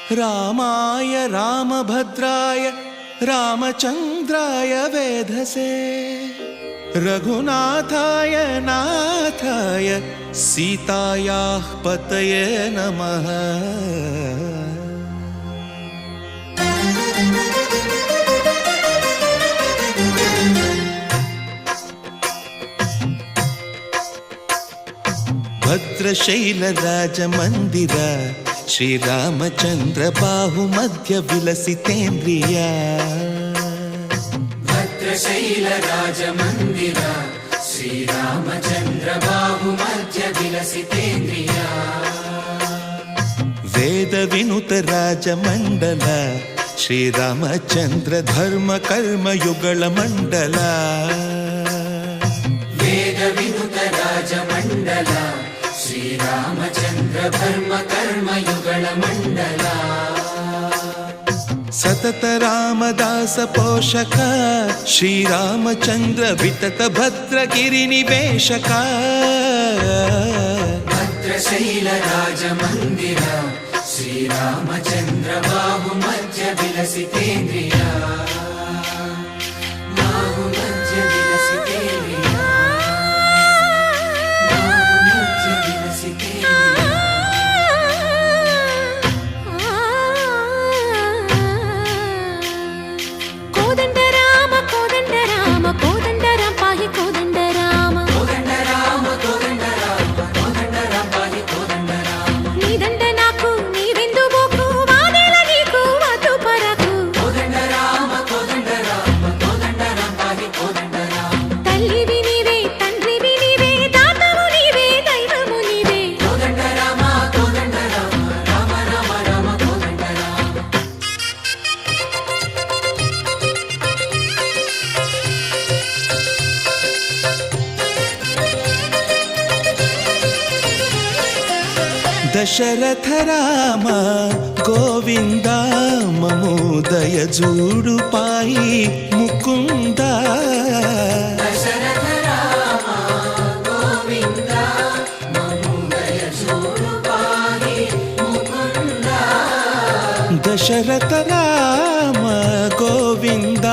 रामाय रामभद्राय रामचन्द्राय वेधसे रघुनाथाय नाथाय सीतायाः पतये नमः। भद्रशैलराजमन्दिर श्रीरामचन्द्र बाहुमध्य विलसितेन्द्रिया। भद्रशैलराजमन्दिर श्रीरामचन्द्र बाहुमध्य विलसितेन्द्रिया। वेदविनुत राजमण्डल श्रीरामचन्द्र धर्म कर्म युगल मण्डल। वेदविनुत राजमण्डल श्रीरामचन्द्र धर्म कर्म युगल मण्डल। सतत रामदास पोषक श्रीरामचन्द्र वितत भद्रगिरि निवेशक। भद्रशैल राजमन्दिर श्रीरामचन्द्र बाहुमध्य विलसितेन्द्रिया। बाहुमध्य विलसितेन्द्रिया। बाहुमध्य विलसितेन्द्रिया। कोदंड राम पाहि कोदंड राम। कोदंड राम पाहि कोदंड राम। नी दंड नाकु नीविंदु बोकु वादेल नीकु वतु परकु। कोदंड राम पाहि कोदंड राम। तल्लिवि नीवे तंड्रिवि नीवे दातवु नीवे दैवमु नीवे। कोदंड राम राम राम राम कोदंड राम। दशरथ राम गोविंद ममोदय जूडु पाहि मुकुंद। दशरथ राम गोविंद ममोदय जूडु पाहि मुकुंद। दशरथ राम गोविंद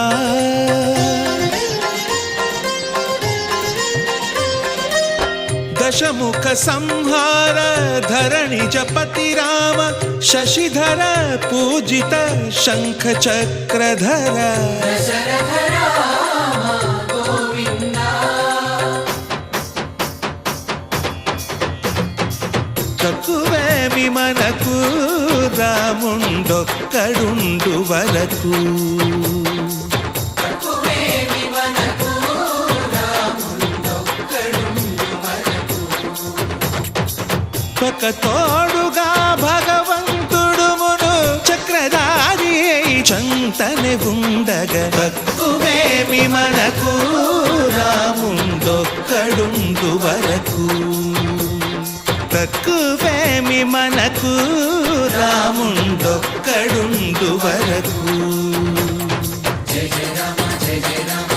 दशमुख संहार धरणि जपति राम शशिधर पूजित शंख चक्रधर। दशरथ राम गोविंद। तकुवे विमनकु रामुंडొక్కడుండు వరకు। ఒక తోడుగా భగవంతుడు మును చక్రధారి చంతనే ఉండగా తక్కువేమి మనకు రాముండొక్కడుండు వరకు। తక్కువేమి మనకు రాముండొక్కడుండు వరకు। జయ జయ రామ జయ జయ రామ